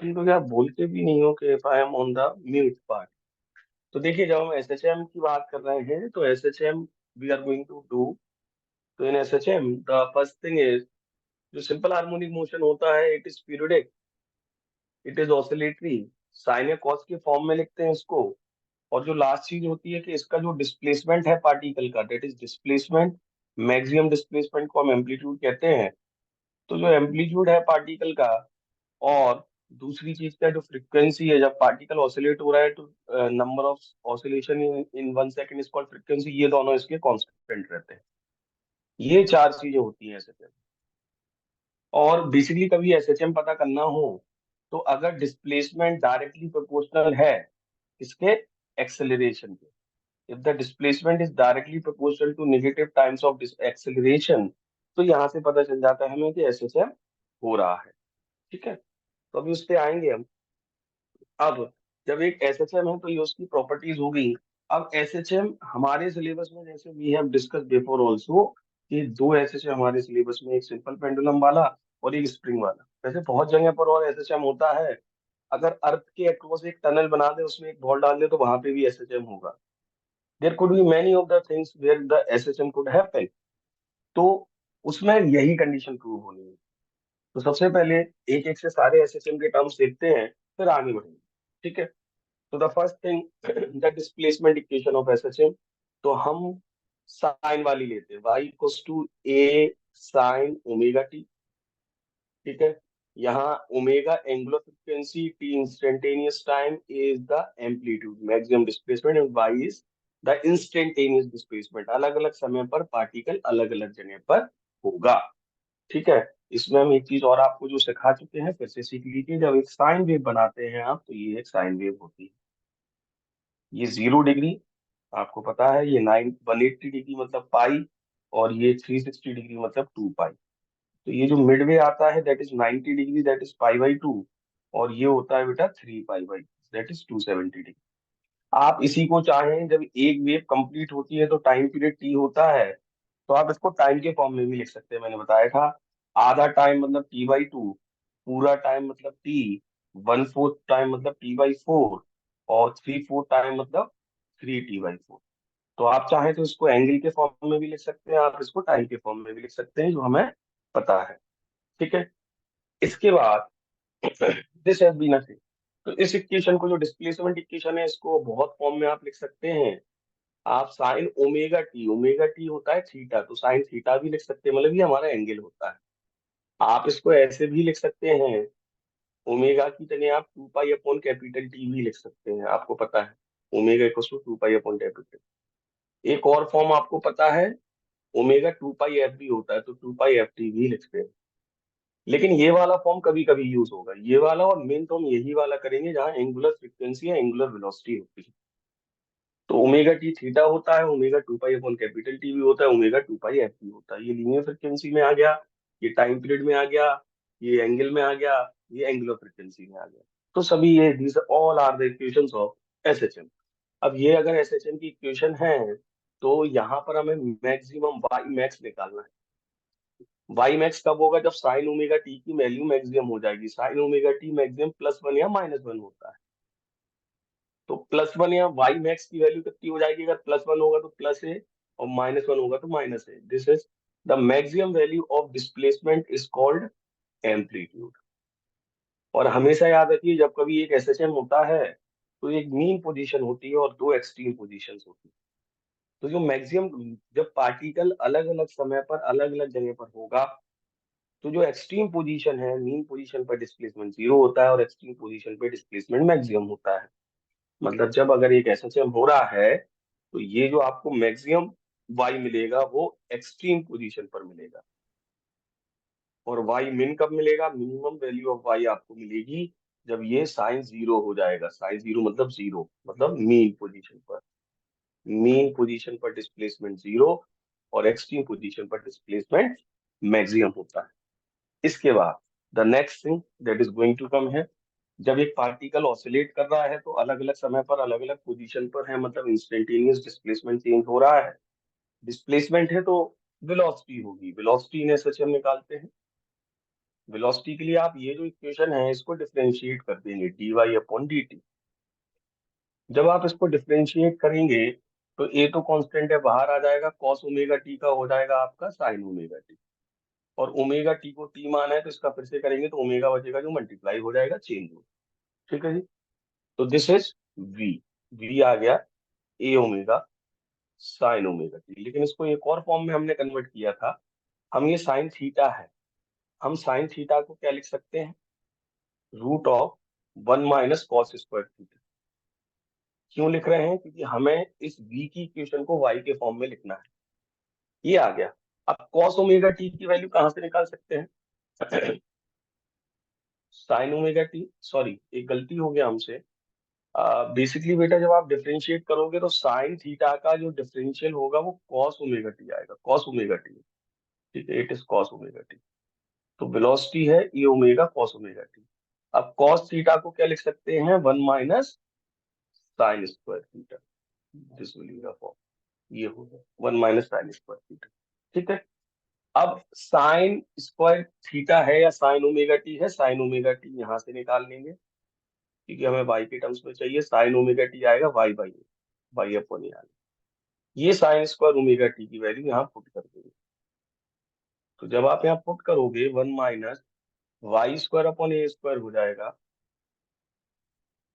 तो क्या आप बोलते भी नहीं हो कि if I am on the mute part. तो देखिए, जब हम एसएचएम की बात कर रहे हैं तो SHM we are going to do. तो in SHM the first thing is, जो सिंपल हार्मोनिक मोशन होता है it is periodic, it is oscillatory, sine या कॉस के फॉर्म में लिखते हैं इसको। और जो लास्ट चीज होती है कि इसका जो डिस्प्लेसमेंट है पार्टिकल का, that is displacement, maximum displacement को हम एम्पलीट्यूड कहते हैं। तो जो एम्पलीट्यूड है पार्टिकल का, और दूसरी चीज का जो फ्रीक्वेंसी है, जब पार्टिकल ऑसिलेट हो रहा है तो number of oscillation in in 1 second is called frequency, ये दोनों इसके कांस्टेंट रहते हैं। ये चार चीजें होती हैं एसएचएम। और बेसिकली कभी एसएचएम पता करना हो तो अगर डिस्प्लेसमेंट डायरेक्टली प्रोपोर्शनल है इसके एक्सेलरेशन के, if the displacement is directly proportional to negative times of acceleration, तो यहाँ से पता चल जाता है हमें कि एसएचएम हो रहा है। ठीक है, तो अभी उस पे आएंगे हम। अब जब एक एसएचएम है तो ये उसकी प्रॉपर्टीज होगी। अब एसएचएम हमारे सिलेबस में, जैसे we have discuss before also, कि दो एसएचएम हमारे सिलेबस में, एक सिंपल पेंडुलम वाला और एक स्प्रिंग वाला। वैसे बहुत जगह पर और एसएचएम होता है। अगर अर्थ के अक्रॉस एक टनल बना दे, उसमें एक बॉल डाल दे, तो वहां पे भी एसएचएम होगा। There could be many of the things where the SHM could happen. तो उसमें यही कंडीशन प्रूव होनी है। तो सबसे पहले एक एक से सारे एसएचएम के टर्म्स देखते हैं, फिर आगे बढ़ेंगे। ठीक है, तो the first thing the displacement equation of SHM. तो हम साइन वाली लेते हैं, y equals to A sine omega t. ठीक है, यहाँ omega angular frequency, t instantaneous time is the amplitude maximum displacement, and y is the instantaneous displacement. अलग अलग समय पर पार्टिकल अलग अलग जगह पर होगा। ठीक है, इसमें हम एक चीज और आपको जो सिखा चुके हैं फिर से सीख लीजिए। जब एक साइन वेव बनाते हैं आप, तो ये एक साइन वेव होती है। ये 0 डिग्री, आपको पता है, ये 180 डिग्री मतलब पाई, और ये 360 डिग्री मतलब 2 पाई। तो ये जो मिडवे आता है दैट इज 90 डिग्री, दैट इज पाई/2। और ये होता है बेटा 3 पाई/, दैट इज 270 डिग्री। आप इसी को चाहें, जब एक वेव कंप्लीट होती है तो टाइम पीरियड टी होता है, तो आप इसको टाइम के फॉर्म में भी लिख सकते हैं। मैंने बताया था, आधा टाइम मतलब टी/2, पूरा टाइम मतलब टी, 1/4 टाइम मतलब टी/4, और 3/4 टाइम मतलब 3t/4। तो आप चाहें तो इसको एंगल के फॉर्म में भी लिख सकते हैं, आप इसको टाइम के फॉर्म में भी लिख सकते हैं, जो हमें पता है। ठीक है, इसके बाद this has been a thing. तो इस इक्वेशन को, जो डिस्प्लेसमेंट इक्वेशन है, इसको बहुत फॉर्म में आप लिख सकते हैं। आप sign omega T, omega T होता है थीटा, तो साइन थीटा भी लिख सकते हैं, मतलब ये हमारा एंगल होता है। आप इसको ऐसे भी लिख सकते हैं, ओमेगा की जगह आप 2 पाई अपॉन कैपिटल टी भी लिख सकते हैं, आपको पता है omega equal to 2 pi upon capital. एक और फॉर्म आपको पता है, ओमेगा 2 पाई एफ भी होता है, तो 2 पाई एफ टी भी लिखते हैं। लेकिन ये वाला फॉर्म कभी कभी यूज होगा, ये वाला, और मेन तो हम यही वाला करेंगे जहाँ एंगुलर फ्रीक्वेंसी या एंगुलर वेलोसिटी होती है। तो ओमेगा टी थीटा होता है, omega 2 pi upon capital T भी होता है, ओमेगा 2 पाई एफ भी होता है। ये लीनियर फ्रिक्वेंसी में आ गया, ये टाइम पीरियड में आ गया, ये एंगल में आ गया, ये एंगुलर फ्रिक्वेंसी में आ गया। तो सभी ये these all are the equations of SHM. अब ये अगर एसएचएम की इक्वेशन है, तो यहाँ पर हमें मैक्सिमम वाई मैक्स निकालना है। वाई मैक्स कब होगा? जब साइन ओमेगा टी की वैल्यू मैक्सिमम हो जाएगी। साइन ओमेगा टी मैक्सिमम +1 या -1 होता है। तो +1 या वाई मैक्स की वैल्यू कितनी हो जाएगी? अगर +1 होगा तो प्लस है, और -1 होगा तो माइनस है। This is the maximum value of displacement is called amplitude. और हमेशा याद रखिए, जब कभी एक एसएचएम होता है तो एक मीन पोजीशन होती है और दो एक्सट्रीम पोजीशंस होती है। तो जो मैक्सिमम, जब पार्टिकल अलग अलग समय पर अलग अलग जगह पर होगा, तो जो एक्सट्रीम पोजीशन है, मीन पोजीशन पर डिस्प्लेसमेंट 0 होता है, और एक्सट्रीम पोजीशन पे डिस्प्लेसमेंट मैक्सिमम होता है। मतलब जब अगर एक एसएचएम हो रहा है, तो ये जो आपको मैक्सिमम वाई मिलेगा वो एक्सट्रीम पोजीशन पर मिलेगा। और वाई मिन कब मिलेगा? मिनिमम वैल्यू ऑफ वाई आपको मिलेगी जब ये साइन 0 हो जाएगा। साइन 0 मतलब 0, मतलब मीन पोजीशन पर। मीन पोजीशन पर डिस्प्लेसमेंट 0, और एक्सट्रीम पोजीशन पर डिस्प्लेसमेंट मैक्सिमम होता है। इसके बाद the next thing that is going to come है, जब एक पार्टिकल ऑसिलेट कर रहा है तो अलग अलग समय पर अलग अलग पोजीशन पर है, मतलब इंस्टेंटेनियस डिस्प्लेसमेंट चेंज हो रहा है। डिस्प्लेसमेंट है तो वेलोसिटी होगी, वेलोसिटी ने सच हम निकालते हैं। वेलोसिटी के लिए आप ये जो इक्वेशन है इसको डिफरेंशिएट कर देंगे, dy/dt। जब आप इसको डिफरेंशिएट करेंगे तो ए तो कांस्टेंट है, बाहर आ जाएगा, cos ओमेगा टी का हो जाएगा आपका sin ओमेगा टी। और ओमेगा टी को टी माना है तो इसका फिर से करेंगे तो ओमेगा बचेगा जो मल्टीप्लाई हो जाएगा चेंज हो। ठीक है जी। तो दिस इज वी। वी आ गया ए ओमेगा साइन ओमेगा टी। लेकिन इसको एक और फॉर्म में हमने कन्वर्ट किया था। हम ये साइन थीटा है, हम साइन थीटा को क्या लिख सकते हैं, √1 - cos² थीटा। क्यों लिख रहे हैं, क्योंकि हमें इस v की इक्वेशन को y के फॉर्म में लिखना है। ये आ गया। अब cos ओमेगा टी की वैल्यू कहाँ से निकाल सकते हैं? साइन ओमेगा टी, सॉरी एक गलती हो गया हमसे। बेसिकली बेटा जब आप डिफरेंशिएट करोगे तो साइन थीटा का जो डिफरेंशियल होगा वो cos ओमेगा टी आएगा, cos ओमेगा टी। ठीक है, it is cos omega T. तो वेलोसिटी है e omega cos omega T. अब cos थीटा को क्या लिख सकते हैं, 1 - sin² theta. This will be the form. ये होगा 1 - sin² थीटा। ठीक है। अब साइन स्क्वायर थीटा है या साइन ओमेगा टी है, साइन ओमेगा टी यहां से निकाल लेंगे क्योंकि हमें वाई के टर्म्स में चाहिए। साइन ओमेगा टी आएगा वाई अपॉन ए आएगा। ये साइन स्क्वायर ओमेगा टी की वैल्यू यहाँ पुट कर देंगे। तो जब आप यहाँ पुट करोगे 1 - y² अपॉन a² हो जाएगा।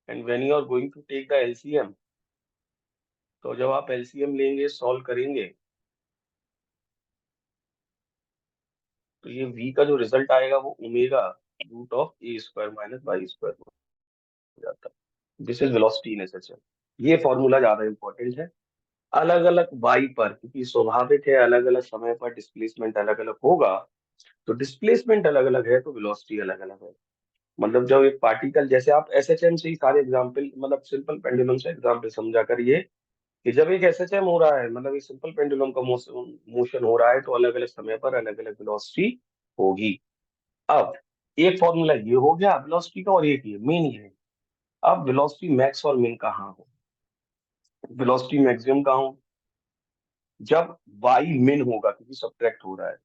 And when you are going to take the LCM, तो जब आप एलसीएम लेंगे सॉल्व करेंगे तो ये v का जो रिजल्ट आएगा वो ओमेगा √a² - y² हो जाता है। This is velocity in SHM. ये फॉर्मूला ज्यादा इंपॉर्टेंट है। अलग अलग वाई पर, क्योंकि स्वाभाविक है अलग अलग समय पर डिस्प्लेसमेंट अलग अलग होगा, तो डिस्प्लेसमेंट अलग अलग है तो वेलोसिटी अलग अलग है। मतलब जब एक पार्टिकल, जैसे आप एसएचएम से ही सारे एग्जांपल, मतलब सिंपल पेंडुलम से एग्जांपल समझा करिए कि जब एक एसएचएम हो रहा है, मतलब एक सिंपल पेंडुलम का मोशन हो रहा है तो अलग अलग समय पर अलग अलग वेलोसिटी होगी। अब एक फॉर्मूला ये हो गया वेलोसिटी का, और एक ये मेन ये है। अब वेलोसिटी मैक्स और मिन कहाँ हो, वेलोसिटी मैक्सिमम कहाँ हो, जब वाई मिन होगा, क्योंकि सब्ट्रैक्ट हो रहा है।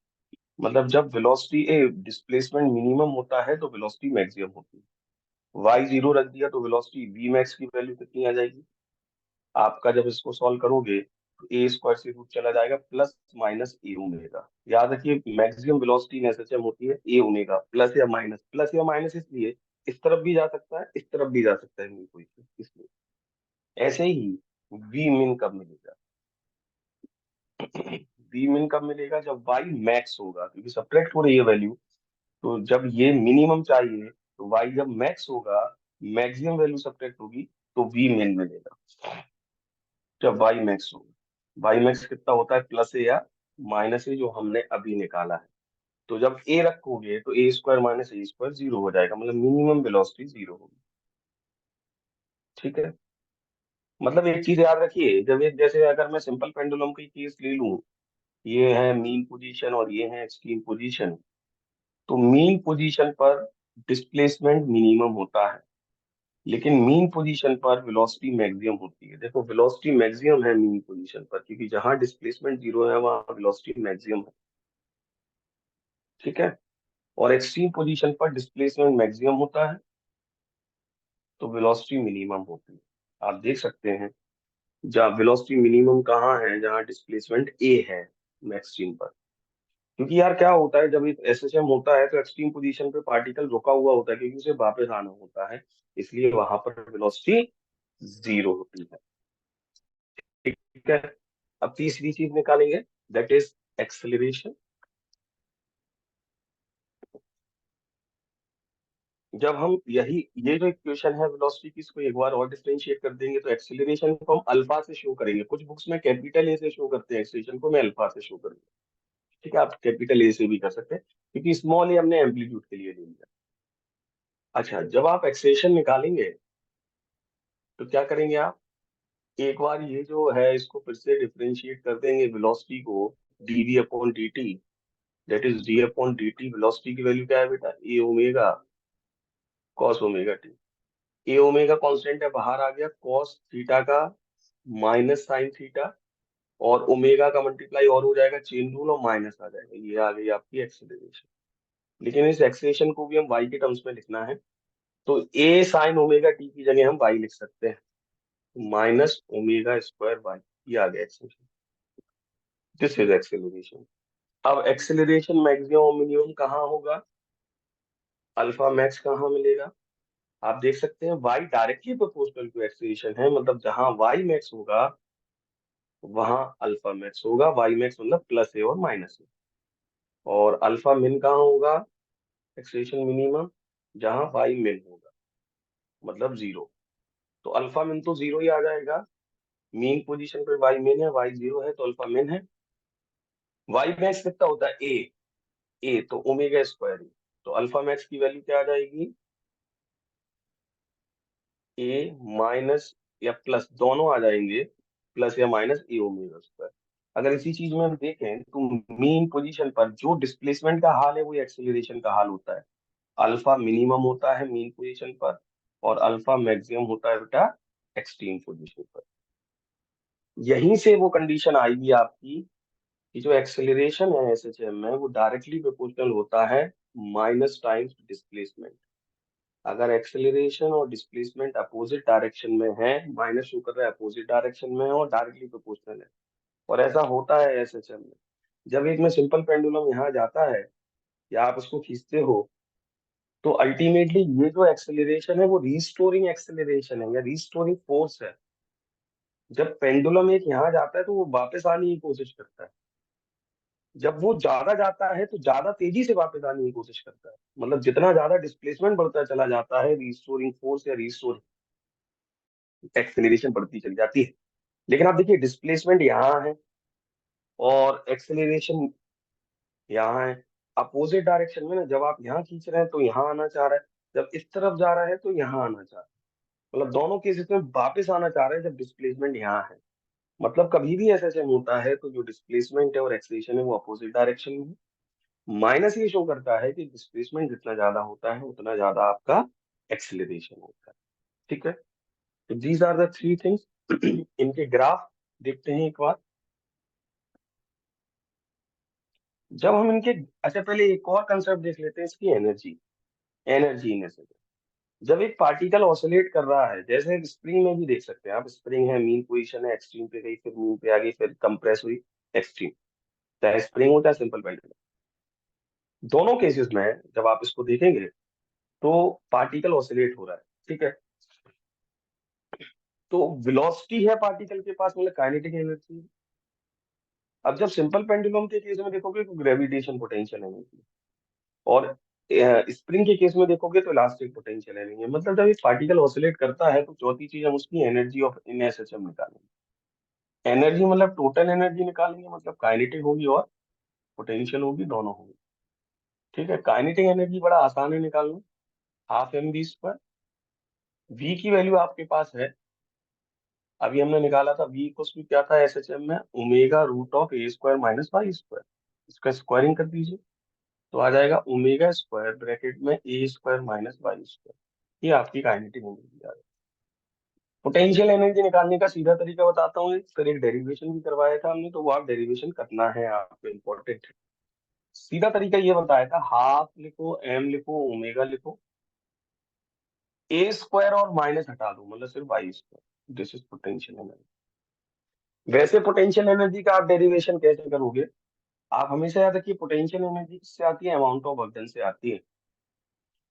मतलब जब वेलोसिटी ए डिस्प्लेसमेंट मिनिमम होता है तो वेलोसिटी मैक्सिमम होती है। वाई जीरो रख दिया तो वेलोसिटी वी मैक्स की वैल्यू कितनी आ जाएगी आपका, जब इसको सॉल्व करोगे तो ए स्क्वायर से रूट चला जाएगा, प्लस माइनस ए ओमेगा। याद रखिए मैक्सिमम वेलोसिटी इन एसएचएम होती है ए ओमेगा, प्लस या माइनस इसलिए इस तरफ भी जा सकता है इस तरफ भी जा सकता है, नहीं कोई इसलिए। ऐसे ही वी मिन कब मिलेगा, वी मिन कब मिलेगा, जब वाई मैक्स होगा, क्योंकि सब्ट्रैक्ट हो रही है वैल्यू। तो जब ये मिनिमम चाहिए तो वाई जब मैक्स होगा, मैक्सिमम वैल्यू सब्ट्रैक्ट होगी, तो वी मिन मिलेगा जब वाई मैक्स होगा। वाई मैक्स कितना होता है, प्लस ए या माइनस ए, जो हमने अभी निकाला है। तो जब ए रखोगे तो a² - a² जीरो हो जाएगा, मतलब मिनिमम वेलोसिटी जीरो होगी। ठीक है। मतलब एक चीज याद रखिए, जब एक जैसे अगर मैं सिंपल पेंडुलम की केस ले लूं, ये है मीन पोजीशन और ये है एक्सट्रीम पोजीशन। तो मीन पोजीशन पर डिस्प्लेसमेंट मिनिमम होता है, लेकिन मीन पोजीशन पर वेलोसिटी मैक्सिमम होती है। देखो वेलोसिटी मैक्सिमम है मीन पोजीशन पर, क्योंकि जहां डिस्प्लेसमेंट जीरो है वहां वेलोसिटी मैक्सिमम है। ठीक है। और एक्सट्रीम पोजीशन पर डिस्प्लेसमेंट मैक्सिमम होता है तो वेलोसिटी मिनिमम होती है। आप देख सकते हैं जहाँ वेलोसिटी मिनिमम कहाँ है, जहाँ डिस्प्लेसमेंट ए है एक्सट्रीम पर। क्योंकि यार क्या होता है, जब एक एसएचएम होता है तो एक्सट्रीम पोजीशन पे पार्टिकल रुका हुआ होता है, क्योंकि उसे वापस आना होता है, इसलिए वहां पर वेलोसिटी जीरो होती है। ठीक है। अब तीसरी चीज निकालेंगे, दैट इज एक्सेलरेशन। जब हम यही ये जो इक्वेशन है वेलोसिटी की, इसको एक बार और डिफरेंशिएट कर देंगे तो एक्सेलरेशन को हम अल्फा से शो करेंगे। कुछ बुक्स में कैपिटल ए से शो करते हैं एक्सेलरेशन को, मैं अल्फा से शो करूंगा। ठीक है, आप कैपिटल ए से भी कर सकते हैं क्योंकि स्मॉल ए हमने एम्पलीट्यूड के लिए ले लिया। अच्छा, जब आप एक्सेलरेशन निकालेंगे तो क्या करेंगे आप, एक बार ये जो है इसको फिर से डिफरेंशिएट कर देंगे वेलोसिटी को dv/dt, that is d/dt। Velocity की वैल्यू क्या है बेटा, ए ओमेगा कॉस ओमेगा टी। ए ओमेगा कांस्टेंट है, बाहर आ गया, कॉस थीटा का माइनस साइन थीटा, और ओमेगा का मल्टीप्लाई और हो जाएगा चेन रूल, और माइनस आ जाएगा। ये आ गई आपकी एक्सेलरेशन। लेकिन इस एक्सेलेरेशन को भी हम y के टर्म्स में लिखना है, तो a साइन ओमेगा टी की जगह हम y लिख सकते हैं, माइनस ओमेगा स्क्वायर वाई। ये आ गया एक्सेलेरेशन। This is acceleration. अब एक्सेलरेशन मैक्सिमम और मिनिमम कहाँ होगा, अल्फा मैक्स कहाँ मिलेगा। आप देख सकते हैं y directly proportional to acceleration है, मतलब जहां y मैक्स होगा वहां अल्फा मैक्स होगा। y मैक्स मतलब प्लस ए और माइनस ए। और अल्फा मिन कहाँ होगा, एक्सेलरेशन मिनिमम, जहां y मिन होगा, मतलब जीरो। तो अल्फा मिन तो जीरो ही आ जाएगा, मीन पोजीशन पे y मिन है, y जीरो है तो अल्फा मिन है। y मैक्स कितना होता है, ए तो ओमेगा स्क्वायर ए। तो अल्फा मैक्स की वैल्यू क्या आ जाएगी, ए माइनस या प्लस दोनों आ जाएंगे, प्लस या माइनस ए ओमेगा स्क्वायर। अगर इसी चीज में हम देखें तो मीन पोजीशन पर जो डिस्प्लेसमेंट का हाल है वो एक्सेलरेशन का हाल होता है। अल्फा मिनिमम होता है मीन पोजीशन पर, और अल्फा मैक्सिमम होता है बेटा एक्सट्रीम पोजीशन पर। यहीं से वो कंडीशन आएगी आपकी कि जो एक्सेलरेशन है एसएचएम में वो डायरेक्टली प्रोपोर्शनल होता है माइनस टाइम्स डिस्प्लेसमेंट। अगर एक्सेलरेशन और डिस्प्लेसमेंट अपोजिट डायरेक्शन में है, माइनस शो कर रहा है अपोजिट डायरेक्शन में है और डायरेक्टली प्रोपोर्शनल है, और ऐसा होता है एसएचएम में। जब एक में सिंपल पेंडुलम यहाँ जाता है या आप उसको खींचते हो, तो अल्टीमेटली ये जो एक्सेलरेशन है वो रिस्टोरिंग एक्सेलरेशन है या रिस्टोरिंग फोर्स है। जब पेंडुलम एक यहाँ जाता है तो वो वापस आने की कोशिश करता है, जब वो ज्यादा जाता है तो ज्यादा तेजी से वापस आने की कोशिश करता है, मतलब जितना ज्यादा डिस्प्लेसमेंट बढ़ता चला जाता है रिस्टोरिंग फोर्स या रिस्टोरिंग एक्सेलरेशन बढ़ती चली जाती है। लेकिन आप देखिए डिस्प्लेसमेंट यहाँ है और एक्सेलरेशन यहाँ है, अपोजिट डायरेक्शन में ना, जब आप यहाँ खींच रहे हैं तो यहाँ आना चाह रहा है, जब इस तरफ जा रहा है तो यहाँ आना चाह रहा है, मतलब दोनों केसेस में वापस आना चाह रहा है जब डिस्प्लेसमेंट यहाँ है। मतलब कभी भी ऐसा जब होता है तो जो डिस्प्लेसमेंट है और एक्सेलरेशन है वो अपोजिट डायरेक्शन में है। माइनस ये शो करता है कि डिस्प्लेसमेंट जितना ज्यादा होता है उतना ज्यादा आपका एक्सेलरेशन होता है। ठीक है, तो these are the three things. इनके ग्राफ देखते हैं एक बार। जब हम इनके, अच्छा पहले एक और कंसेप्ट देख लेते हैं इसकी, एनर्जी। एनर्जी इन से जब एक पार्टिकल ऑसिलेट कर रहा है, जैसे स्प्रिंग में भी देख सकते हैं आप, स्प्रिंग है मीन पोजीशन है, एक्सट्रीम पे गई फिर मीन पे आ गई फिर कंप्रेस हुई एक्सट्रीम, चाहे स्प्रिंग हो चाहे सिंपल पेंडुलम। दोनों केसेस में जब आप इसको देखेंगे तो पार्टिकल ऑसिलेट हो रहा है, ठीक है। तो वेलोसिटी है पार्टिकल के पास, मतलब काइनेटिक एनर्जी। अब जब सिंपल पेंडुलम के केस में देखोगे तो ग्रेविटेशन पोटेंशियल एनर्जी, और स्प्रिंग के केस में देखोगे तो इलास्टिक पोटेंशियल एनर्जी। मतलब जब एक पार्टिकल ऑसिलेट करता है तो चौथी चीज हम उसकी एनर्जी ऑफ इन एसएचएम निकालेंगे। एनर्जी मतलब टोटल एनर्जी निकालेंगे, मतलब काइनेटिक होगी और पोटेंशियल होगी, दोनों होगी। ठीक है, काइनेटिक एनर्जी बड़ा आसान है निकालना, half m v square. V की वैल्यू आपके पास है, अभी हमने निकाला था, वी इक्वल टू क्या था एसएचएम में, omega root of A square minus y square. इसका स्क्वायरिंग कर दीजिए तो आ जाएगा ओमेगा स्क्वायर ब्रैकेट में A square minus y square. ये आपकी काइनेटिक एनर्जी आ गई। पोटेंशियल एनर्जी निकालने का सीधा तरीका बताता हूँ, फिर एक डेरिवेशन भी करवाया था हमने, तो वो आप डेरिवेशन करना है, आपको इम्पोर्टेंट। सीधा तरीका ये बताया था, हाफ लिखो एम लिखो ओमेगा लिखो, ए स्क्वायर और माइनस हटा दो मतलब सिर्फ y square. This is potential energy. वैसे पोटेंशियल एनर्जी का आप डेरिवेशन कैसे करोगे, आप हमेशा याद रखिए पोटेंशियल एनर्जी किससे आती है, अमाउंट ऑफ वर्क डन से आती है।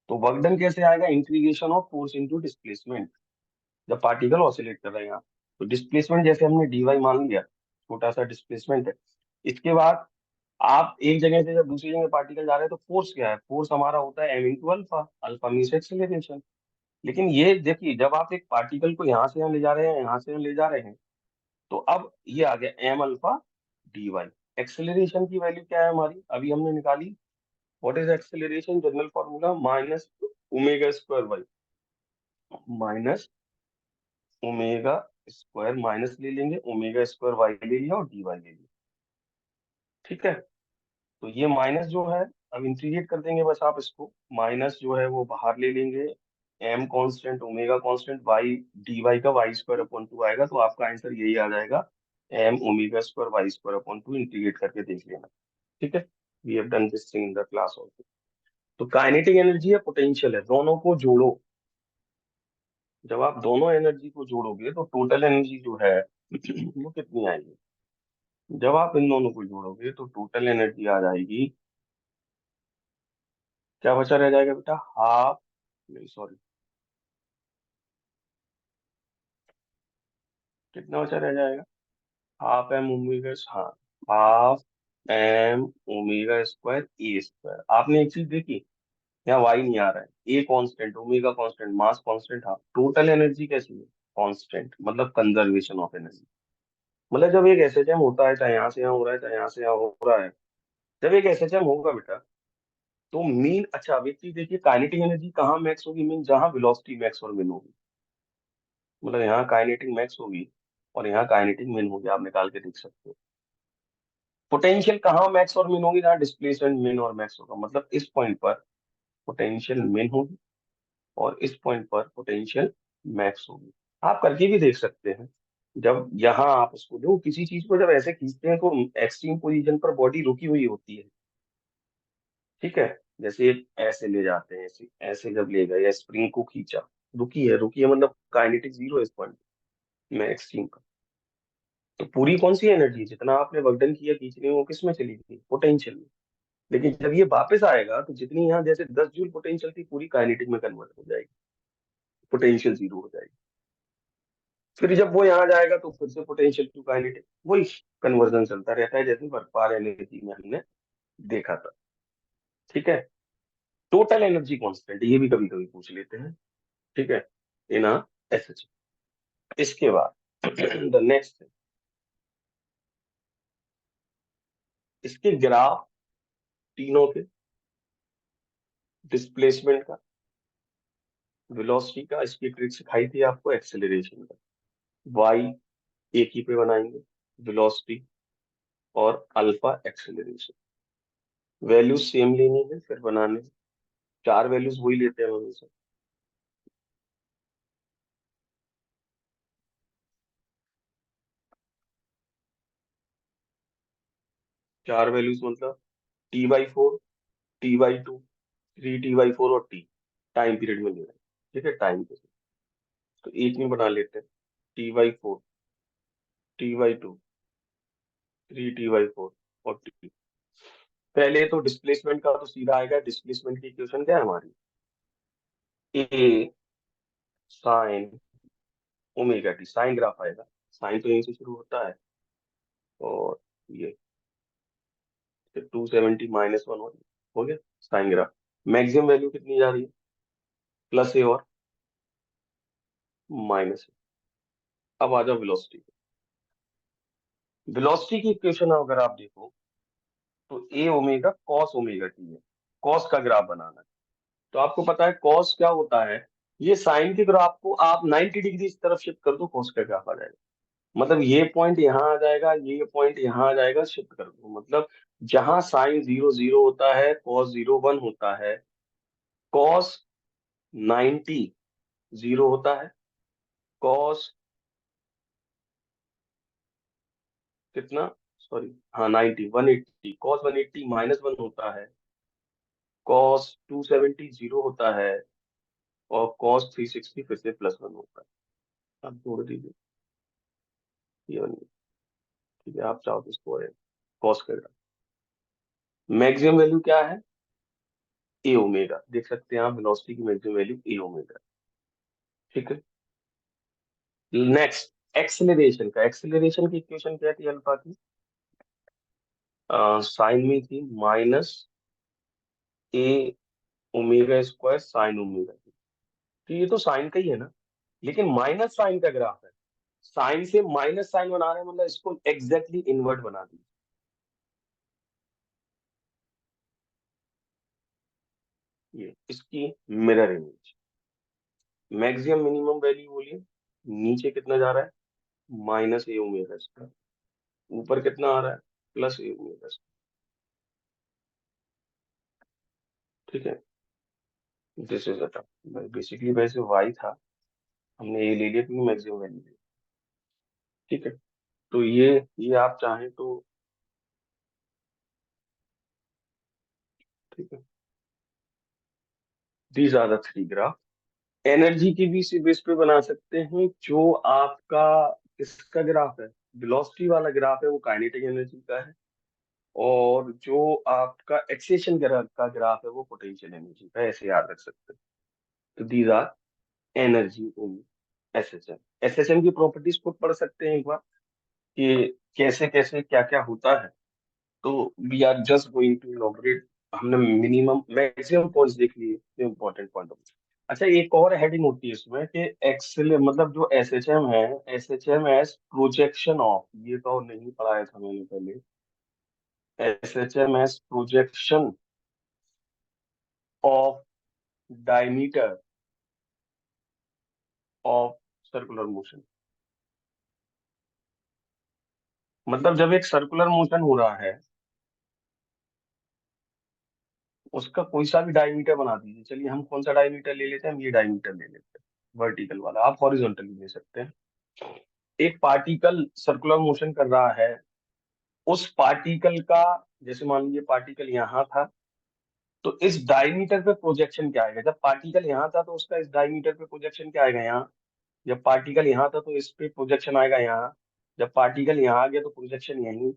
तो वर्क डन कैसे आएगा, integration of force into displacement. जब पार्टिकल ऑसिलेट कर रहे हैं आप, तो डिस्प्लेसमेंट जैसे हमने डी वाई मान लिया, छोटा सा डिस्प्लेसमेंट है। इसके बाद आप एक जगह से जब दूसरी जगह पार्टिकल जा रहे हैं तो फोर्स क्या है, फोर्स हमारा होता है M into alpha, alpha means acceleration. लेकिन ये देखिए जब आप एक पार्टिकल को यहाँ से यहाँ ले जा रहे हैं, यहाँ से यहाँ ले जा रहे हैं, तो अब ये आ गया M alpha D Y. Acceleration की वैल्यू क्या है हमारी, अभी हमने निकाली। What is acceleration, general formula minus omega square Y, minus omega square, minus ले लेंगे ओमेगा स्क्वायर वाई ले लिया और डी वाई ले लिया। ठीक है, तो ये माइनस जो है, अब इंटीग्रेट कर देंगे बस आप इसको, माइनस जो है वो बाहर ले लेंगे, M constant omega constant, Y D Y का वाई स्क्वायर अपॉन टू आएगा, तो आपका आंसर यही आ जाएगा, M omega square Y square upon two. Integrate करके देख लेना। ठीक है, we have done this thing in the class also. तो काइनेटिक एनर्जी है, पोटेंशियल है, दोनों को जोड़ो। जब आप दोनों एनर्जी को जोड़ोगे तो टोटल एनर्जी जो है वो कितनी आएगी? जब आप इन दोनों को जोड़ोगे तो टोटल एनर्जी आ जाएगी, क्या बचा रह जाएगा बेटा? हाफ, नहीं सॉरी, कितना बचा रह जाएगा? हाफ एम ओमेगा, हाँ, हाफ एम ओमेगा स्क्वायर ए स्क्वायर। आपने एक चीज देखी, यहाँ वाई नहीं आ रहा है, a constant, omega constant, mass constant, हाँ, टोटल एनर्जी कैसी है? कांस्टेंट, मतलब कंजर्वेशन ऑफ एनर्जी। मतलब जब एक एसएचएम होता है, चाहे यहाँ से यहाँ हो रहा है, चाहे यहाँ से यहाँ हो रहा है, जब एक एसएचएम होगा बेटा, तो मीन, अच्छा अब एक चीज देखिए, काइनेटिक एनर्जी कहाँ मैक्स होगी? मीन जहाँ वेलोसिटी मैक्स और मिन होगी। मतलब यहाँ काइनेटिक मैक्स होगी और यहाँ काइनेटिक मिन होगी, आप निकाल के देख सकते हो। पोटेंशियल कहाँ मैक्स और मिन होगी? जहाँ डिस्प्लेसमेंट मिन और मैक्स होगा, मतलब इस पॉइंट पर पोटेंशियल मिन होगी और इस पॉइंट पर पोटेंशियल मैक्स होगी। आप करके भी देख सकते हैं। जब यहाँ आप उसको जो किसी चीज को जब ऐसे खींचते हैं तो एक्सट्रीम पोजीशन पर बॉडी रुकी हुई होती है, ठीक है। जैसे एक ऐसे ले जाते हैं, ऐसे ऐसे जब ले गए या स्प्रिंग को खींचा, रुकी है मतलब काइनेटिक जीरो है इस पॉइंट में, एक्सट्रीम का। तो पूरी कौन सी एनर्जी, जितना आपने वर्कडन किया खींचने में, वो किस में चली गई? पोटेंशियल में। लेकिन जब ये वापस आएगा तो जितनी यहाँ जैसे 10 जूल पोटेंशियल थी, पूरी काइनेटिक में कन्वर्ट हो जाएगी, पोटेंशियल जीरो हो जाएगी। फिर जब वो यहाँ जाएगा तो फिर से पोटेंशियल टू काइनेटिक, वही कन्वर्जन चलता रहता है, जैसे वर्क पावर एनर्जी में हमने देखा था, ठीक है। टोटल एनर्जी कांस्टेंट, ये भी कभी कभी पूछ लेते हैं, ठीक है, इन एसएच। इसके बाद द नेक्स्ट, इसके ग्राफ तीनों के, डिस्प्लेसमेंट का, वेलोसिटी का, इसकी ट्रिक सिखाई थी आपको, एक्सेलरेशन का। वाई एक ही पे बनाएंगे, वेलोसिटी और अल्फा एक्सेलरेशन। वैल्यूज सेम लेनी है फिर बनाने, चार वैल्यूज वही लेते हैं हमेशा। चार वैल्यूज मतलब T/4, T/2, 3T/4 और टी, टाइम पीरियड में ले रहे हैं, ठीक है, टाइम के साथ। तो एक में बना लेते हैं, T/4, T/2, 3T/4 और टी। पहले तो डिस्प्लेसमेंट का तो सीधा आएगा, डिस्प्लेसमेंट की इक्वेशन क्या है हमारी? A sine omega T, sine graph आएगा, साइन तो यहीं से शुरू होता है, और ये 270 - 1 हो गया साइन ग्राफ। मैक्सिमम वैल्यू कितनी जा रही है? प्लस ए और माइनस ए। अब आ जाओ वेलोसिटी। वेलोसिटी की इक्वेशन अगर आप देखो तो ए ओमेगा कॉस ओमेगा टी है, कॉस का ग्राफ बनाना है। तो आपको पता है कॉस क्या होता है? ये साइन के ग्राफ को आप 90 डिग्री इस तरफ शिफ्ट कर दो, कॉस का ग्राफ आ जाएगा। मतलब ये पॉइंट यहाँ आ जाएगा, ये पॉइंट यहाँ आ जाएगा, शिफ्ट कर दो, मतलब जहां साइन 0 0 होता है, कॉस 0 1 होता है, कॉस 90 0 होता है, कॉस कितना, सॉरी, हाँ 90 180, कॉस 180 -1 होता है, कॉस 270 0 होता है, और कॉस 360 फिर से +1 होता है। आप जोड़ दीजिए, ये वाली, ठीक है, आप चाहो तो इसको कॉस कर। मैक्सिमम वैल्यू क्या है? ए ओमेगा, देख सकते हैं आप, वेलोसिटी की मैक्सिमम वैल्यू ए ओमेगा, ठीक है। नेक्स्ट, एक्सेलरेशन का, एक्सेलरेशन की इक्वेशन क्या थी अल्फा की? साइन में थी -ए ओमेगा स्क्वायर साइन ओमेगा। तो ये तो साइन का ही है ना, लेकिन माइनस साइन का ग्राफ है, साइन से माइनस साइन बना रहे हैं, मतलब इसको एग्जैक्टली इन्वर्ट बना दी। ये इसकी mirror image, maximum minimum value बोलिए, नीचे कितना जा रहा है? -a ओमेगा स्क्वायर, ऊपर कितना आ रहा है? +a ओमेगा स्क्वायर, ठीक है। दिस इज अ बेसिकली वैसे वाई था, हमने ये ले लिया क्योंकि मैक्सिमम वैल्यू, ठीक है। तो ये आप चाहें तो, ठीक है, these are the three graph. Energy की भी इसी बेस पे बना सकते हैं। जो आपका किसका ग्राफ है, वेलोसिटी वाला ग्राफ है, वो काइनेटिक एनर्जी का है। और जो आपका एक्सेशन का ग्राफ है वो पोटेंशियल एनर्जी का है। ऐसे याद रख सकते हैं। तो these are energy in SHM. SHM की प्रॉपर्टीज को पढ़ सकते हैं एक बार कि कैसे कैसे क्या क्या होता है। तो we are just going to elaborate. हमने मिनिमम मैक्सिमम पॉइंट्स देख लिए जो इंपॉर्टेंट पॉइंट। अच्छा, एक और हेडिंग होती है इसमें कि एक्सेल मतलब जो एसएचएम है, एसएचएम एज प्रोजेक्शन ऑफ, ये तो नहीं पढ़ाया था मैंने पहले। SHM as projection of diameter of circular motion. मतलब जब एक सर्कुलर मोशन हो रहा है, उसका कोई सा भी डायमीटर बना दीजिए। चलिए हम कौन सा डायमीटर ले लेते हैं, हम ये डायमीटर ले लेते हैं, वर्टिकल वाला। आप हॉरिजॉन्टल ले सकते हैं। एक पार्टिकल सर्कुलर मोशन कर रहा है, उस पार्टिकल का, जैसे मान लीजिए पार्टिकल यहाँ था, तो इस डायमीटर पे प्रोजेक्शन क्या आएगा। जब पार्टिकल यहाँ था तो उसका इस डायमीटर पे प्रोजेक्शन क्या आएगा, यहाँ। जब पार्टिकल यहाँ था तो इस पे प्रोजेक्शन आएगा यहाँ। जब पार्टिकल यहाँ आ गया तो प्रोजेक्शन यहीं।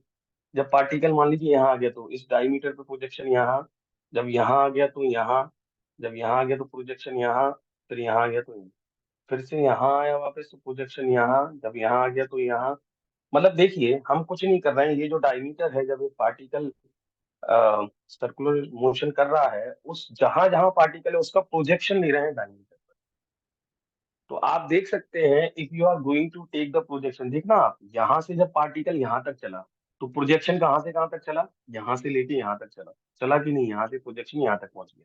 जब पार्टिकल मान लीजिए यहाँ आ गया तो इस डायमीटर पे प्रोजेक्शन यहाँ। जब यहाँ आ गया तो यहाँ। जब यहाँ आ गया तो प्रोजेक्शन यहाँ। फिर यहाँ आ गया तो यहाँ। फिर से यहाँ आया वापस तो प्रोजेक्शन यहाँ। जब यहाँ आ गया तो यहाँ। मतलब देखिए, हम कुछ नहीं कर रहे हैं। ये जो डायमीटर है, जब एक पार्टिकल सर्कुलर मोशन कर रहा है, उस जहां जहां पार्टिकल है उसका प्रोजेक्शन ले रहे हैं डायमीटर। तो आप देख सकते हैं, if you are going to take the projection, देखना आप यहां से जब पार्टिकल यहां तक चला, तो प्रोजेक्शन कहां से कहां तक चला, यहां से लेके यहां तक चला। चला कि नहीं, यहाँ से प्रोजेक्शन यहां तक पहुंच गया।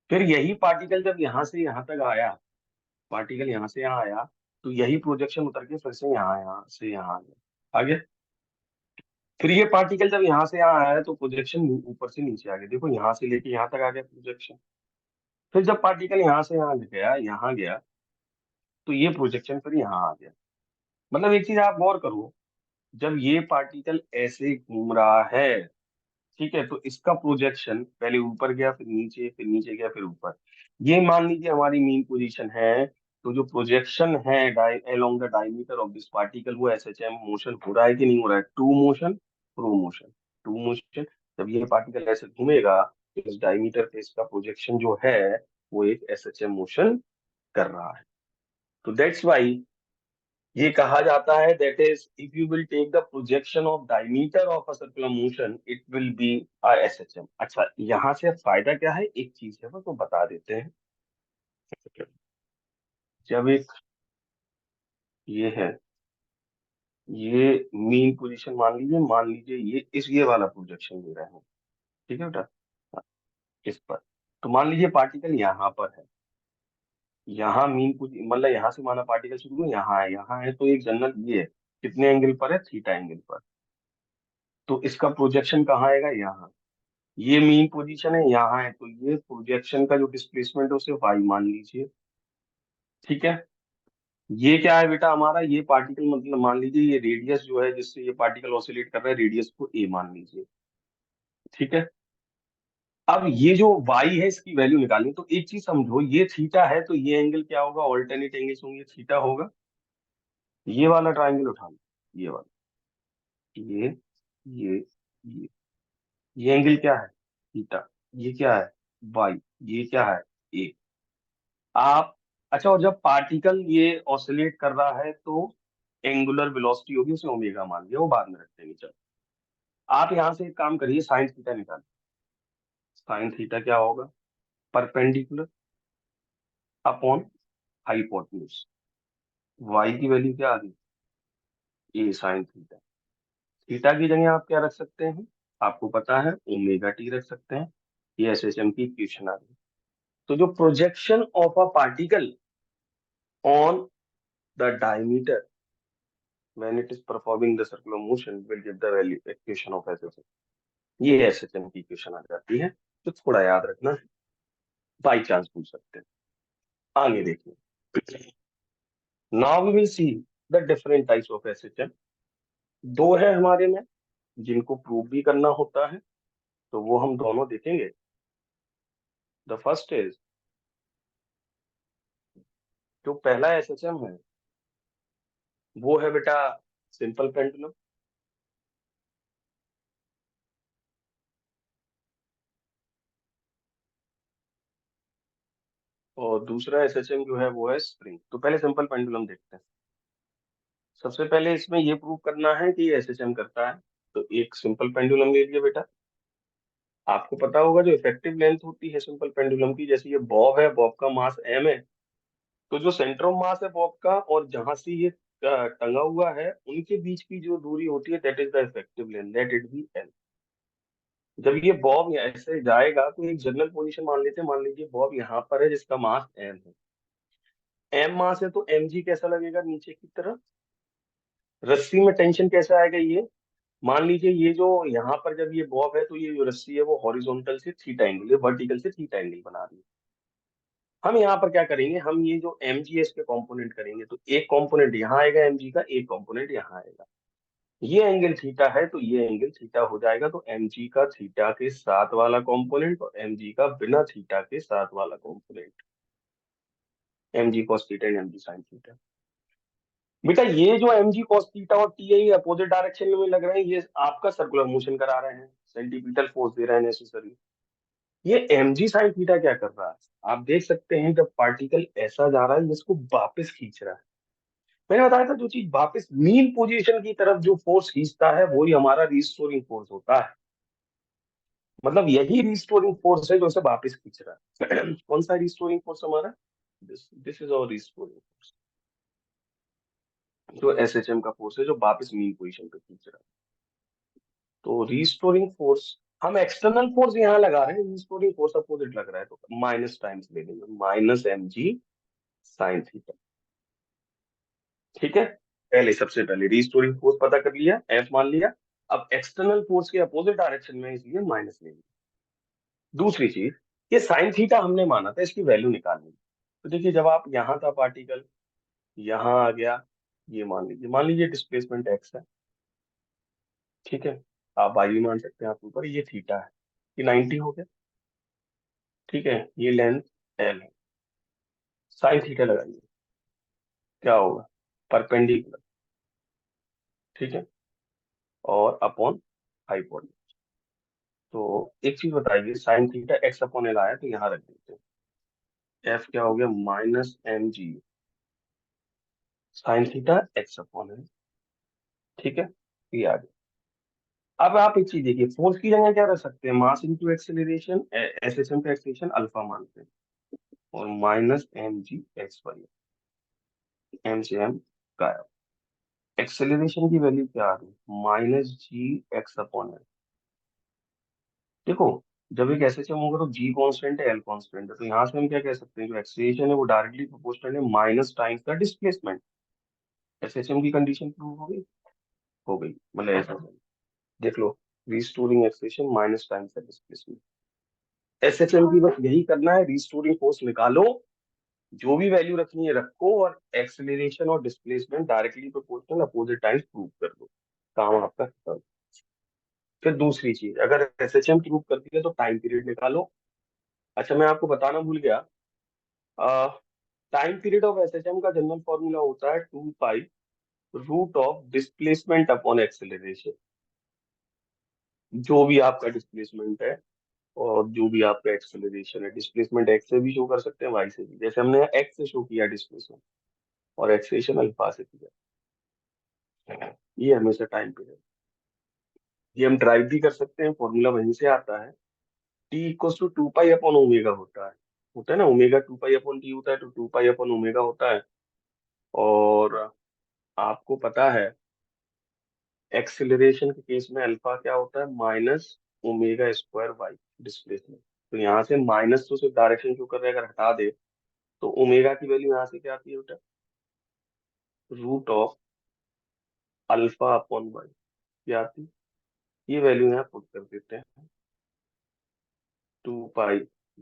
फिर यही पार्टिकल जब यहां से यहां तक आया, पार्टिकल यहां से यहाँ आया, तो यही प्रोजेक्शन उतर के फिर से यहाँ से यहाँ आ गया, आगे। फिर ये पार्टिकल जब यहाँ से यहाँ आया तो प्रोजेक्शन ऊपर से नीचे आ गया। देखो यहाँ से लेके यहाँ तक आ गया प्रोजेक्शन। फिर जब पार्टिकल यहाँ से यहाँ गया, यहाँ गया, तो ये प्रोजेक्शन फिर यहाँ आ गया। मतलब एक चीज आप गौर करो, जब ये पार्टिकल ऐसे घूम रहा है, ठीक है, तो इसका प्रोजेक्शन पहले ऊपर गया, फिर नीचे गया, फिर ऊपर। ये मान लीजिए हमारी मीन पोजीशन है। तो जो प्रोजेक्शन है along the diameter of this particle, वो एसएचएम मोशन हो रहा है कि नहीं हो रहा है, to motion, pro motion, to motion. जब ये पार्टिकल ऐसे घूमेगा तो इस डायमीटर पे इसका प्रोजेक्शन जो है वो एक एसएचएम मोशन कर रहा है। तो दैट्स वाई ये कहा जाता है, that is if you will take the projection of diameter of a circular motion, it will be a SHM. अच्छा, यहाँ से फायदा क्या है, एक चीज है वो तो बता देते हैं। जब एक ये है, ये मीन पोजीशन मान लीजिए ये वाला प्रोजेक्शन ले रहे हैं, ठीक है बेटा, इस पर। तो मान लीजिए पार्टिकल यहाँ पर है, यहाँ मीन मतलब यहाँ से माना पार्टिकल शुरू हुआ, यहाँ है तो एक जनरल ये है, कितने एंगल पर है, थीटा एंगल पर। तो इसका प्रोजेक्शन कहाँ आएगा, यहाँ। ये मीन पोजीशन है, यहाँ है, तो ये प्रोजेक्शन का जो डिस्प्लेसमेंट है उसे वाई मान लीजिए, ठीक है। ये क्या है बेटा हमारा, ये पार्टिकल मतलब मान लीजिए ये रेडियस जो है जिससे ये पार्टिकल ऑसिलेट कर रहा है, रेडियस को ए मान लीजिए, ठीक है। अब ये जो वाई है इसकी वैल्यू निकालनी, तो एक चीज समझो, ये थीटा है तो ये एंगल क्या होगा, ऑल्टरनेट एंगल्स होंगे, थीटा होगा। ये वाला ट्राइंगल उठा लो, ये वाला, ये ये ये ये एंगल क्या है, थीटा। ये क्या है, वाई। ये क्या है, ए। आप, अच्छा, और जब पार्टिकल ये ऑसिलेट कर रहा है तो एंगुलर वेलोसिटी होगी, उसे ओमेगा मान लिया, वो बाद में रख देंगे। चलो, आप यहां से एक काम करिए, साइन थीटा निकालिए। साइन थीटा क्या होगा, परपेंडिकुलर अपॉन हाइपोटेन्यूज। वाई की वैल्यू क्या आ गई, ए साइन थीटा। थीटा की जगह आप क्या रख सकते हैं, आपको पता है ओमेगा टी रख सकते हैं। ये एसएचएम की इक्वेशन आ गई। तो जो projection of a particle on the diameter when it is performing the circular motion will give the value equation of SHM। ये एसएचएम की इक्वेशन आ जाती है। तो थोड़ा याद रखना, बाई चांस पूछ सकते हैं। आगे देखिए, now we will see the different types of SHM. दो है हमारे में जिनको प्रूव भी करना होता है, तो वो हम दोनों देखेंगे। द फर्स्ट इज जो पहला एसएचएम है वो है बेटा सिंपल पेंडुलम। और दूसरा एसएचएम जो है वो है स्प्रिंग। तो पहले सिंपल पेंडुलम देखते हैं। सबसे पहले इसमें ये प्रूव करना है कि एसएचएम करता है। तो एक सिंपल पेंडुलम ले लिया बेटा। आपको पता होगा जो इफेक्टिव लेंथ होती है सिंपल पेंडुलम की, जैसे ये बॉब है, बॉब का मास एम है, तो जो सेंटर ऑफ मास है बॉब का और जहां से ये टंगा हुआ है उनके बीच की जो दूरी होती है that is the effective length, let it be L. जब ये बॉब ऐसे जाएगा तो एक जनरल पोजीशन मान लेते हैं, मान लीजिए बॉब यहाँ पर है जिसका मास एम है। एम मास है तो एम जी कैसा लगेगा नीचे की तरफ। रस्सी में टेंशन कैसा आएगा ये, मान लीजिए ये जो यहाँ पर जब ये बॉब है तो ये जो रस्सी है वो हॉरिजॉन्टल से थीटा एंगल, वर्टिकल से थीटा एंगल बना रही है। हम यहाँ पर क्या करेंगे, हम ये जो एम जी एस के कॉम्पोनेंट करेंगे, तो एक कॉम्पोनेंट यहाँ आएगा एम जी का, एक कॉम्पोनेंट यहाँ आएगा। ये एंगल थीटा है तो ये एंगल थीटा हो जाएगा, तो एम जी का थीटा के साथ वाला कॉम्पोनेंट और एम जी का बिना थीटा के साथ वाला component, M G cos theta and M G sine theta. बेटा ये जो एम जी कॉस थीटा और टी आई अपोजिट डायरेक्शन में लग रहे हैं, ये आपका सर्कुलर मोशन करा रहे हैं, सेंटीपीटल फोर्स दे रहे हैं नेसेसरी। ये एम जी साइन थीटा क्या कर रहा है, आप देख सकते हैं जब पार्टिकल ऐसा जा रहा है जिसको वापस खींच रहा है। मैंने बताया था जो चीज वापस मीन पोजीशन की तरफ जो फोर्स खींचता है वही हमारा रिस्टोरिंग फोर्स होता है। मतलब यही रिस्टोरिंग फोर्स है जो उसे वापस खींच रहा है। कौन सा रिस्टोरिंग फोर्स हमारा, this is our restoring force. जो एसएचएम का फोर्स है जो वापस मीन पोजीशन पे खींच रहा है। तो रिस्टोरिंग फोर्स, हम एक्सटर्नल फोर्स यहाँ लगा रहे हैं, रिस्टोरिंग फोर्स अपोजिट लग रहा है, तो माइनस टाइम्स ले लेंगे, minus M G sine theta. ठीक है, पहले सबसे पहले रिस्टोरिंग फोर्स पता कर लिया, एफ मान लिया। अब एक्सटर्नल फोर्स के अपोजिट डायरेक्शन में इसलिए माइनस ले लिया। दूसरी चीज, ये साइन थीटा हमने माना था, इसकी वैल्यू निकालनी है। तो देखिए जब आप यहाँ था पार्टिकल, यहाँ आ गया, ये मान लीजिए डिस्प्लेसमेंट एक्स है। ठीक है, आप वाई भी मान सकते हैं, आप ऊपर ये थीटा है, ये 90 हो गया। ठीक है, ये लेंथ एल है। साइन थीटा लगाइए, क्या होगा, परपेंडिकुलर। ठीक है, और अपॉन हाइपोटेन्यूज। तो एक चीज बताइए, sign theta X upon L आया तो यहाँ रख देते हैं, एफ क्या हो गया, minus M G sine theta X upon L. ठीक है, ये आ गया। अब आप एक चीज देखिए, फोर्स की जगह क्या रख सकते हैं, मास इंटू एक्सेलरेशन, एसएचएम का एक्सेलरेशन अल्फा मानते हैं, और minus M G X Y, M से एम गायब। एक्सेलरेशन की वैल्यू क्या आ रही है, minus G X upon L. देखो जब एक एसएचएम होगा तो जी कांस्टेंट है, एल कांस्टेंट है, तो यहाँ से हम क्या कह सकते हैं, जो एक्सेलरेशन है वो डायरेक्टली प्रोपोर्शनल है माइनस टाइम्स का डिस्प्लेसमेंट। एसएचएम की कंडीशन प्रूव हो गई, हो गई, मतलब ऐसा देख लो, रिस्टोरिंग एक्सेलरेशन माइनस टाइम्स का डिस्प्लेसमेंट। एसएचएम की बस यही करना है, रिस्टोरिंग फोर्स निकालो, जो भी वैल्यू रखनी है रखो, और एक्सेलरेशन और displacement directly proportional opposite times prove कर दो, काम आपका खत्म। फिर दूसरी चीज, अगर एसएचएम प्रूव कर दिया तो टाइम पीरियड निकालो। अच्छा मैं आपको बताना भूल गया, टाइम पीरियड ऑफ एसएचएम का जनरल फॉर्मूला होता है 2 pi root of displacement upon acceleration. जो भी आपका डिस्प्लेसमेंट है और जो भी आपका एक्सेलरेशन है, डिस्प्लेसमेंट एक्स से भी शो कर सकते हैं, वाई से भी, जैसे हमने एक्स से शो किया डिस्प्लेसमेंट, और एक्सेलरेशन अल्फा से किया। ये हमेशा टाइम पीरियड, ये हम ड्राइव भी कर सकते हैं, फॉर्मूला वहीं से आता है। T equal to 2 pi upon omega होता है ना, ओमेगा 2 पाई अपॉन टी होता है, तो 2 पाई अपॉन ओमेगा होता है। और आपको पता है एक्सेलरेशन के केस में अल्फा क्या होता है, minus omega square Y displacement. तो यहाँ से माइनस तो सिर्फ डायरेक्शन शो कर रहा है, अगर हटा दे तो ओमेगा की वैल्यू यहाँ से क्या आती है बेटा, root of alpha upon Y क्या आती है, ये वैल्यू यहाँ पुट कर देते हैं, 2 pi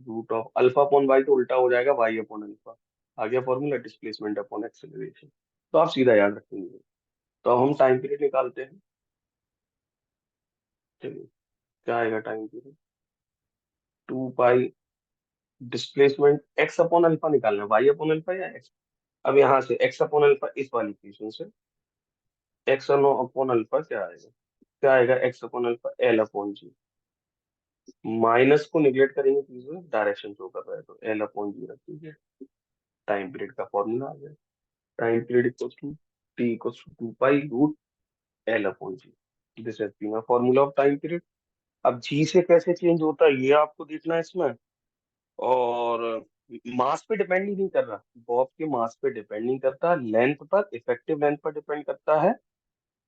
root of alpha upon Y, तो उल्टा हो जाएगा वाई अपॉन अल्फा। आ गया फॉर्मूला, डिस्प्लेसमेंट अपॉन एक्सेलरेशन। तो आप सीधा याद रखेंगे। तो अब हम टाइम पीरियड निकालते हैं। चलिए, क्या आएगा टाइम पीरियड, 2 पाई डिस्प्लेसमेंट एक्स अपॉन अल्फा निकालना है, वाई अपॉन अल्फा या एक्स, अब यहाँ से एक्स अपॉन अल्फा इस वाली इक्वेशन से एक्स अपॉन अल्फा क्या आएगा, क्या आएगा, X upon alpha L upon G. Minus को निगलेक्ट करेंगे तो इसमें डायरेक्शन शो कर रहा है, तो एल अपॉन जी रख दीजिए। टाइम पीरियड का फॉर्मूला आ गया, time period equals to T equals to 2 pi root L upon G. This has been a formula of time period. अब जी से कैसे चेंज होता है ये आपको देखना है इसमें। और मास पे डिपेंड ही नहीं कर रहा, बॉब के मास पे डिपेंड नहीं करता, लेंथ पर, इफेक्टिव लेंथ पर डिपेंड करता है।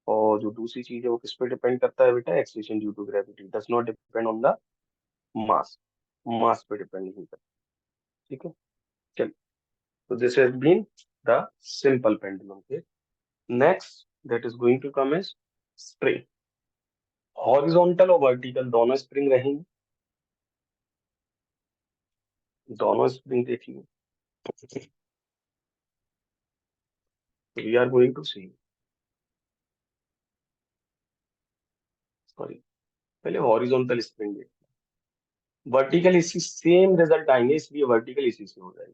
और जो दूसरी चीज है वो किस पे डिपेंड करता है बेटा, acceleration due to gravity, does not depend on the mass. Mass पे डिपेंड नहीं करता। ठीक है, चलिए। तो this has been the simple pendulum case. Next that is going to come is spring. Horizontal और वर्टिकल दोनों स्प्रिंग रहेंगे, दोनों स्प्रिंग देखिए। We are going to see, sorry, पहले हॉरिजॉन्टल स्प्रिंग देखिए। वर्टिकल इसी सेम रिजल्ट आएंगे, इसलिए वर्टिकल इसी से हो जाएगी।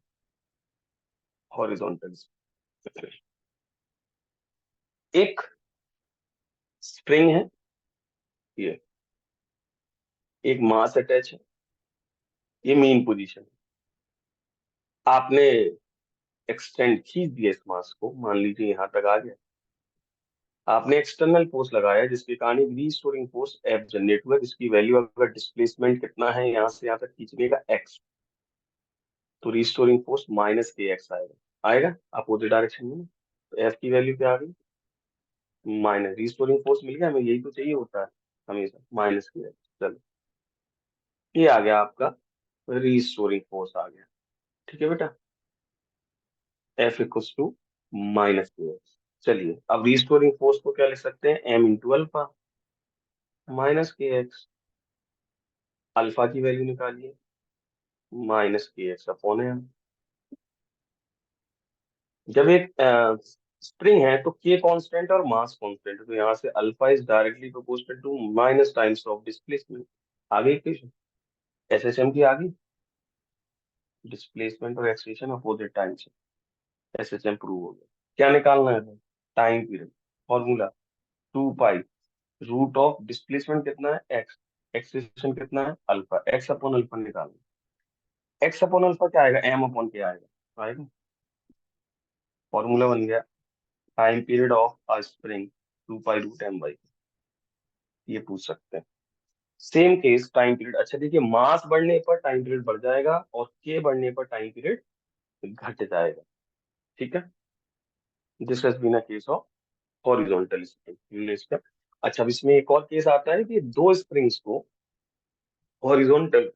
हॉरिजॉन्टल एक स्प्रिंग है, ये एक मास अटैच है, ये मेन पोजीशन है। आपने एक्सटेंड खींच दिया इस मास को, मान लीजिए यहाँ तक आ गया। आपने एक्सटर्नल फोर्स लगाया जिसके कारण एक रीस्टोरिंग फोर्स एफ जनरेट हुआ, जिसकी वैल्यू अगर डिस्प्लेसमेंट कितना है यहाँ से यहाँ तक खींचने का एक्स, तो रीस्टोरिंग फोर्स माइनस के एक्स आएगा, आएगा अपोजिट डायरेक्शन में। तो एफ की वैल्यू क्या आ गई, माइनस, रीस्टोरिंग फोर्स मिल गया हमें, यही तो चाहिए होता है हमेशा, माइनस के एक्स। चलो, ये आ गया आपका रीस्टोरिंग फोर्स आ गया। ठीक है बेटा, एफ इक्वल्स टू माइनस के एक्स। चलिए, अब रीस्टोरिंग फोर्स को क्या लिख सकते हैं, एम इंटू अल्फा माइनस के एक्स। अल्फा की वैल्यू निकालिए, माइनस के एक्स अपॉन एम। जब एक स्प्रिंग है तो के कांस्टेंट और मास कांस्टेंट, तो यहाँ से alpha is directly proportional to minus times of displacement. आगे इक्वेशन एसएसएम की आ गई, डिस्प्लेसमेंट और एक्सेलरेशन अपोजिट टाइम से, एसएसएम प्रूव हो गया। क्या निकालना है, time period. Formula 2 pi root of displacement कितना है एक्स, एक्सेलरेशन कितना है अल्फा, एक्स अपॉन अल्फा निकालना। एक्स अपॉन अल्फा क्या आएगा, एम अपॉन के आएगा, आएगा। फॉर्मूला बन गया, time period of a spring 2 pi root M by, ये पूछ सकते हैं। सेम केस टाइम पीरियड, अच्छा देखिए, मास बढ़ने पर टाइम पीरियड बढ़ जाएगा और के बढ़ने पर टाइम पीरियड घट जाएगा। ठीक है, this has been a case of horizontal spring. अच्छा, अब इसमें एक और केस आता है कि दो स्प्रिंग्स को हॉरिजॉन्टल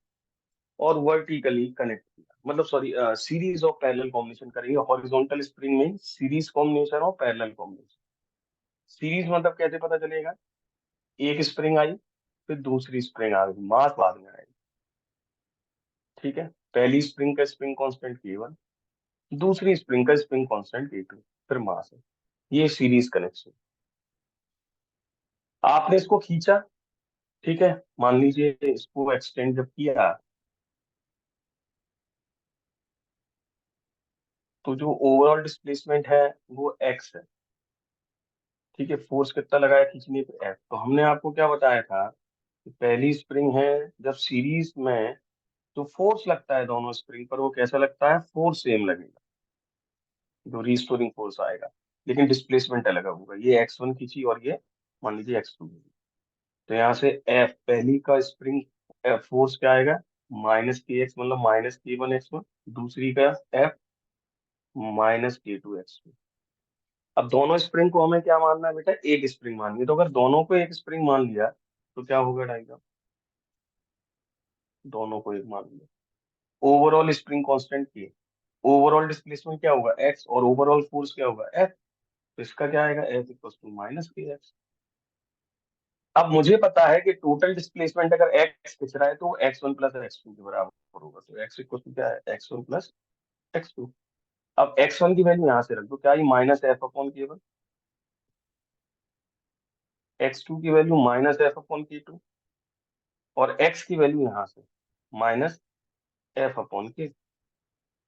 और वर्टिकली कनेक्ट किया, मतलब sorry, series of parallel combination करेंगे। हॉरिजॉन्टल स्प्रिंग में सीरीज कॉम्बिनेशन और पैरेलल कॉम्बिनेशन। सीरीज मतलब कैसे पता चलेगा, एक स्प्रिंग आई फिर दूसरी स्प्रिंग आ गई, मास बाद में आएगी। ठीक है, पहली स्प्रिंग का स्प्रिंग कांस्टेंट K1, दूसरी स्प्रिंग का स्प्रिंग कांस्टेंट K2, फिर मास है। ये सीरीज कनेक्शन। आपने इसको खींचा, ठीक है, मान लीजिए इसको एक्सटेंड जब किया, तो जो ओवरऑल डिस्प्लेसमेंट है वो x है। ठीक है, फोर्स कितना लगाया खींचने पे, F। तो हमने आपको क्या बताया था कि पहली स्प्रिंग है, जब सीरीज में जो फोर्स लगता है दोनों स्प्रिंग पर वो कैसा लगता है, फोर्स सेम लगेगा, जो रीस्टोरिंग फोर्स आएगा, लेकिन डिस्प्लेसमेंट अलग होगा। ये x1 खींची और ये मान लीजिए x2 खींची, तो यहाँ से F पहली का स्प्रिंग फोर्स क्या आएगा, माइनस के एक्स, मतलब माइनस K1 x1, दूसरी का F -K2 x2। अब दोनों स्प्रिंग को हमें क्या मानना है बेटा, एक स्प्रिंग माननी है। तो अगर दोनों को एक स्प्रिंग मान लिया तो क्या होगा डायग्राम, दोनों को एक मान लिया, ओवरऑल स्प्रिंग कांस्टेंट के, ओवरऑल डिस्प्लेसमेंट क्या होगा x, और ओवरऑल फोर्स क्या होगा F। तो इसका क्या आएगा, F इक्वल टू माइनस के एक्स। अब मुझे पता है कि टोटल डिस्प्लेसमेंट अगर x खिंच रहा है तो x1 प्लस x2 के बराबर होगा, तो x इक्वल टू क्या है, x1 प्लस x2। अब x1 की वैल्यू यहाँ से रख दो, क्या ये minus F upon K1, x2 की value minus F upon K2, और x की वैल्यू यहाँ से माइनस एफ अपॉन के।